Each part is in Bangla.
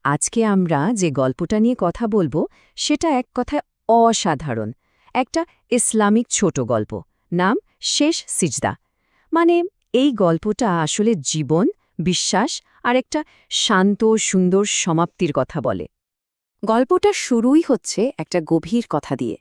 আজকে আমরা যে গল্পটা নিয়ে কথা বলবো সেটা এক কথায় অসাধারণ। একটা ইসলামিক ছোট গল্প, নাম শেষ সিজদা। মানে এই গল্পটা আসলে জীবন, বিশ্বাস আর একটা শান্ত সুন্দর সমাপ্তির কথা বলে। গল্পটা শুরুই হচ্ছে একটা গভীর কথা দিয়ে।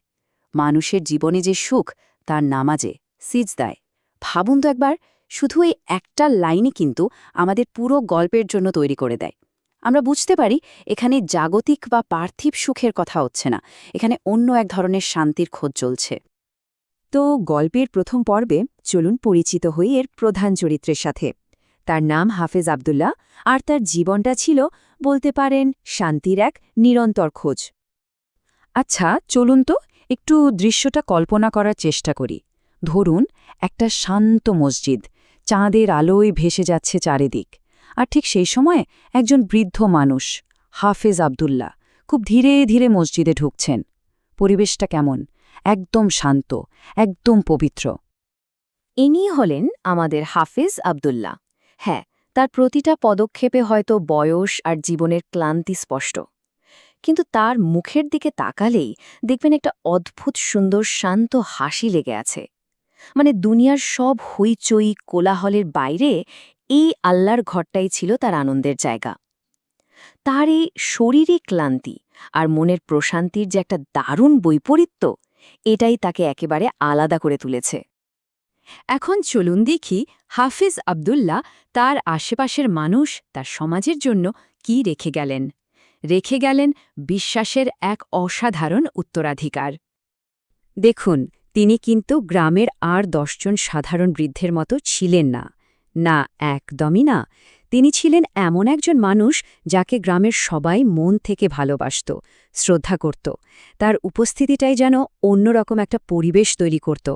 মানুষের জীবনে যে সুখ তার নামাজে, সিজদায়। ভাবুন তো একবার, শুধু এই একটা লাইনই কিন্তু আমাদের পুরো গল্পের জন্য তৈরি করে দেয়। আমরা বুঝতে পারি এখানে জাগতিক বা পার্থিব সুখের কথা হচ্ছে না, এখানে অন্য এক ধরনের শান্তির খোঁজ চলছে। তো গল্পের প্রথম পর্বে চলুন পরিচিত হই এর প্রধান চরিত্রের সাথে। তার নাম হাফেজ আব্দুল্লাহ, আর তার জীবনটা ছিল বলতে পারেন শান্তির এক নিরন্তর খোঁজ। আচ্ছা, চলুন তো একটু দৃশ্যটা কল্পনা করার চেষ্টা করি। ধরুন একটা শান্ত মসজিদ, চাঁদের আলোয় ভেসে যাচ্ছে চারিদিক। আর ঠিক সেই সময়ে একজন বৃদ্ধ মানুষ, হাফেজ আব্দুল্লাহ, খুব ধীরে ধীরে মসজিদে ঢুকছেন। পরিবেশটা কেমন? একদম শান্ত, একদম পবিত্র। ইনি হলেন আমাদের হাফিজ আব্দুল্লাহ। হ্যাঁ, তার প্রতিটা পদক্ষেপে হয়তো বয়স আর জীবনের ক্লান্তি স্পষ্ট, কিন্তু তার মুখের দিকে তাকালেই দেখবেন একটা অদ্ভুত সুন্দর শান্ত হাসি লেগে আছে। মানে দুনিয়ার সব হইচই কোলাহলের বাইরে এই আল্লাহর ঘরটাই ছিল তার আনন্দের জায়গা। তার এই শরীরী ক্লান্তি আর মনের প্রশান্তির যে একটা দারুণ বৈপরীত্য, এটাই তাকে একেবারে আলাদা করে তুলেছে। এখন চলুন দেখি হাফিজ আব্দুল্লাহ তার আশেপাশের মানুষ, তার সমাজের জন্য কি রেখে গেলেন। রেখে গেলেন বিশ্বাসের এক অসাধারণ উত্তরাধিকার। দেখুন, তিনি কিন্তু গ্রামের আর ১০ জন সাধারণ বৃদ্ধের মতো ছিলেন না। না, একদমই না। তিনি ছিলেন এমন একজন মানুষ যাকে গ্রামের সবাই মন থেকে ভালোবাসত, শ্রদ্ধা করত। তার উপস্থিতিটাই যেন অন্যরকম একটা পরিবেশ তৈরি করত।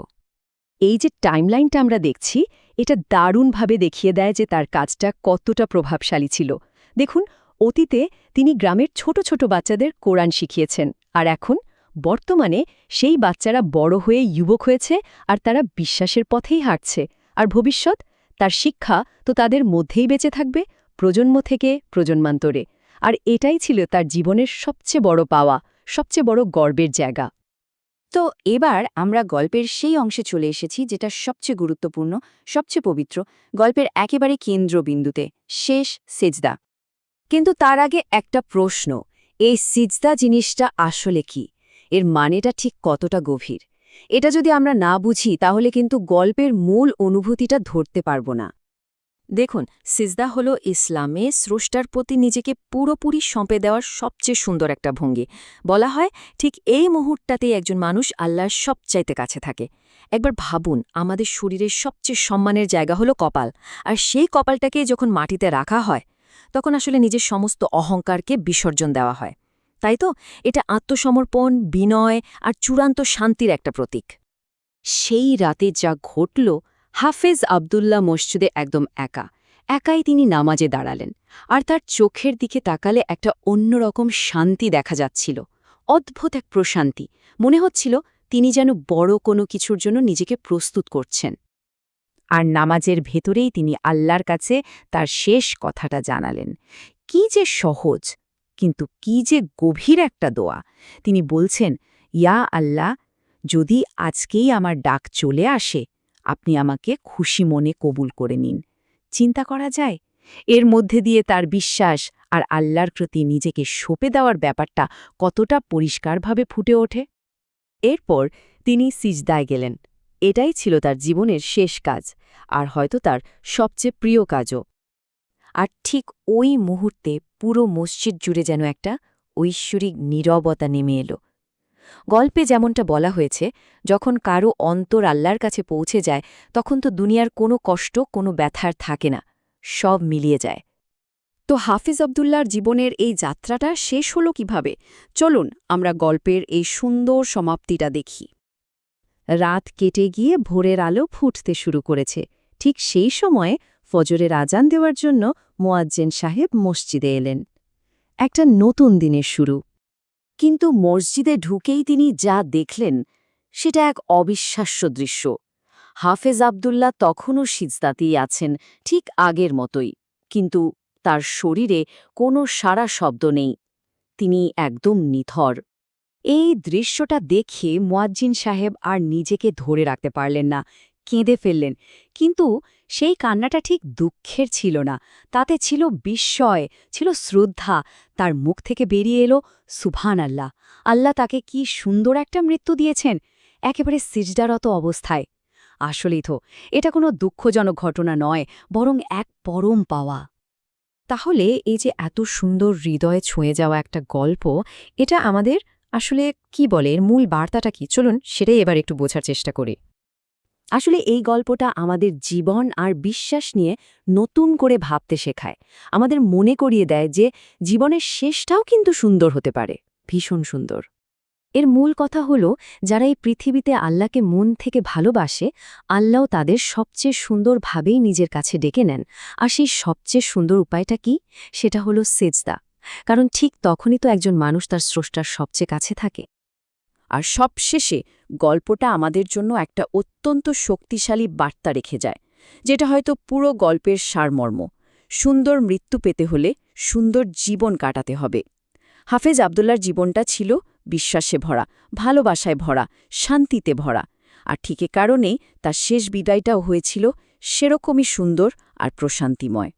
এই যে টাইমলাইনটা আমরা দেখছি, এটা দারুণভাবে দেখিয়ে দেয় যে তার কাজটা কতটা প্রভাবশালী ছিল। দেখুন, অতীতে তিনি গ্রামের ছোট ছোট বাচ্চাদের কোরআন শিখিয়েছেন, আর এখন বর্তমানে সেই বাচ্চারা বড় হয়ে যুবক হয়েছে, আর তারা বিশ্বাসের পথেই হাঁটছে। আর ভবিষ্যৎ, তার শিক্ষা তো তাদের মধ্যেই বেঁচে থাকবে, প্রজন্ম থেকে প্রজন্মান্তরে। আর এটাই ছিল তার জীবনের সবচেয়ে বড় পাওয়া, সবচেয়ে বড় গর্বের জায়গা। তো এবার আমরা গল্পের সেই অংশে চলে এসেছি যেটা সবচেয়ে গুরুত্বপূর্ণ, সবচেয়ে পবিত্র, গল্পের একেবারে কেন্দ্রবিন্দুতে, শেষ সেজদা। কিন্তু তার আগে একটা প্রশ্ন, এই সিজদা জিনিসটা আসলে কি? এর মানেটা ঠিক কতটা গভীর? এটা যদি আমরা না বুঝি তাহলে কিন্তু গল্পের মূল অনুভূতিটা ধরতে পারব না। দেখুন, সিজদা হলো ইসলামে স্রষ্টার প্রতি নিজেকে পুরোপুরি সঁপে দেওয়ার সবচেয়ে সুন্দর একটা ভঙ্গি। বলা হয় ঠিক এই মুহূর্তটাতেই একজন মানুষ আল্লাহর সবচাইতে কাছে থাকে। একবার ভাবুন, আমাদের শরীরের সবচেয়ে সম্মানের জায়গা হলো কপাল, আর সেই কপালটাকে যখন মাটিতে রাখা হয় তখন আসলে নিজের সমস্ত অহংকারকে বিসর্জন দেওয়া হয়। তাই তো এটা আত্মসমর্পণ, বিনয় আর চূড়ান্ত শান্তির একটা প্রতীক। সেই রাতে যা ঘটল, হাফেজ আব্দুল্লাহ মসজিদে একদম একাই তিনি নামাজে দাঁড়ালেন। আর তার চোখের দিকে তাকালে একটা অন্যরকম শান্তি দেখা যাচ্ছিল, অদ্ভুত এক প্রশান্তি। মনে হচ্ছিল তিনি যেন বড় কোনো কিছুর জন্য নিজেকে প্রস্তুত করছেন। আর নামাজের ভেতরেই তিনি আল্লাহর কাছে তার শেষ কথাটা জানালেন। কি যে সহজ, কিন্তু কি যে গভীর একটা দোয়া। তিনি বলছেন, ইয়া আল্লাহ, যদি আজকেই আমার ডাক চলে আসে, আপনি আমাকে খুশি মনে কবুল করে নিন। চিন্তা করা যায় এর মধ্যে দিয়ে তার বিশ্বাস আর আল্লাহর প্রতি নিজেকে সঁপে দেওয়ার ব্যাপারটা কতটা পরিষ্কারভাবে ফুটে ওঠে। এরপর তিনি সিজদায় গেলেন। এটাই ছিল তার জীবনের শেষ কাজ, আর হয়তো তার সবচেয়ে প্রিয় কাজও। আর ঠিক ওই মুহূর্তে পুরো মসজিদ জুড়ে যেন একটা ঐশ্বরিক নীরবতা নেমে এলো। গল্পে যেমনটা বলা হয়েছে, যখন কারো অন্তর আল্লাহর কাছে পৌঁছে যায় তখন তো দুনিয়ার কোনো কষ্ট, কোনো ব্যথার থাকে না, সব মিলিয়ে যায়। তো হাফিজ আব্দুল্লাহর জীবনের এই যাত্রাটা শেষ হলো কিভাবে? চলুন আমরা গল্পের এই সুন্দর সমাপ্তিটা দেখি। রাত কেটে গিয়ে ভোরের আলো ফুটতে শুরু করেছে। ঠিক সেই সময়ে ফজরের আজান দেওয়ার জন্য মোয়াজ্জেন সাহেব মসজিদে এলেন। একটা নতুন দিনের শুরু। কিন্তু মসজিদে ঢুকেই তিনি যা দেখলেন সেটা এক অবিশ্বাস্য দৃশ্য। হাফেজ আব্দুল্লাহ তখনও সিজদাতেই আছেন, ঠিক আগের মতোই, কিন্তু তার শরীরে কোনো সারা শব্দ নেই। তিনি একদম নিথর। এই দৃশ্যটা দেখে মুয়াজ্জিন সাহেব আর নিজেকে ধরে রাখতে পারলেন না, কেঁদে ফেললেন। কিন্তু সেই কান্নাটা ঠিক দুঃখের ছিল না, তাতে ছিল বিস্ময়, ছিল শ্রদ্ধা। তার মুখ থেকে বেরিয়ে এলো, সুবহান আল্লাহ, আল্লাহ তাকে কি সুন্দর একটা মৃত্যু দিয়েছেন, একেবারে সিজদারত অবস্থায়। আসলেই তো এটা কোনো দুঃখজনক ঘটনা নয়, বরং এক পরম পাওয়া। তাহলে এই যে এত সুন্দর হৃদয়ে ছুঁয়ে যাওয়া একটা গল্প, এটা আমাদের আসলে কি বলে, এর মূল বার্তাটা কি? চলুন সেটাই এবার একটু বোঝার চেষ্টা করি। আসলে এই গল্পটা আমাদের জীবন আর বিশ্বাস নিয়ে নতুন করে ভাবতে শেখায়। আমাদের মনে করিয়ে দেয় যে জীবনের শেষটাও কিন্তু সুন্দর হতে পারে, ভীষণ সুন্দর। এর মূল কথা হলো, যারা এই পৃথিবীতে আল্লাহকে মন থেকে ভালোবাসে, আল্লাহও তাদের সবচেয়ে সুন্দরভাবেই নিজের কাছে ডেকে নেন। আর সেই সবচেয়ে সুন্দর উপায়টা কি? সেটা হলো সেজদা। কারণ ঠিক তখনই তো একজন মানুষ তার স্রষ্টার সবচেয়ে কাছে থাকে। আর সবশেষে গল্পটা আমাদের জন্য একটা অত্যন্ত শক্তিশালী বার্তা রেখে যায়, যেটা হয়তো পুরো গল্পের সারমর্ম। সুন্দর মৃত্যু পেতে হলে সুন্দর জীবন কাটাতে হবে। হাফেজ আব্দুল্লাহর জীবনটা ছিল বিশ্বাসে ভরা, ভালোবাসায় ভরা, শান্তিতে ভরা। আর ঠিক এ কারণেই তার শেষ বিদায়টাও হয়েছিল সেরকমই সুন্দর আর প্রশান্তিময়।